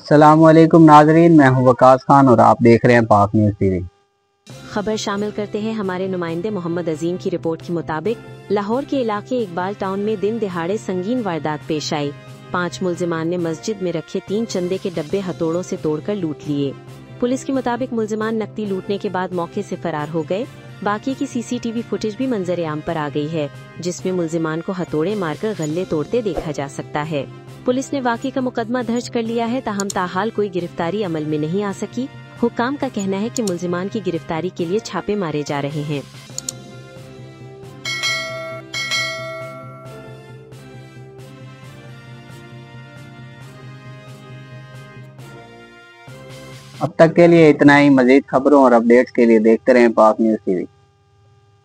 अस्सलामुअलैकुम नाजरीन, मैं हूं वकास खान और आप देख रहे हैं पाक न्यूज़ टीवी। खबर शामिल करते हैं हमारे नुमाइंदे मोहम्मद अजीम की रिपोर्ट के मुताबिक लाहौर के इलाके इकबाल टाउन में दिन दिहाड़े संगीन वारदात पेश आई। 5 मुल्जिमान ने मस्जिद में रखे 3 चंदे के डब्बे हथौड़ों से तोड़कर लूट लिए। पुलिस के मुताबिक मुल्जिमान नकदी लूटने के बाद मौके से फरार हो गए। बाकी की सीसीटीवी फुटेज भी मंजर आम पर आ गई है, जिसमें मुल्जिमान को हथौड़े मारकर गल्ले तोड़ते देखा जा सकता है। पुलिस ने वाक़ई का मुकदमा दर्ज कर लिया है, ताहम ताहाल कोई गिरफ्तारी अमल में नहीं आ सकी। हुक्काम का कहना है कि मुल्जिमान की गिरफ्तारी के लिए छापे मारे जा रहे हैं। अब तक के लिए इतना ही। मजीद खबरों और अपडेट्स के लिए देखते रहें पाक न्यूज़ टीवी।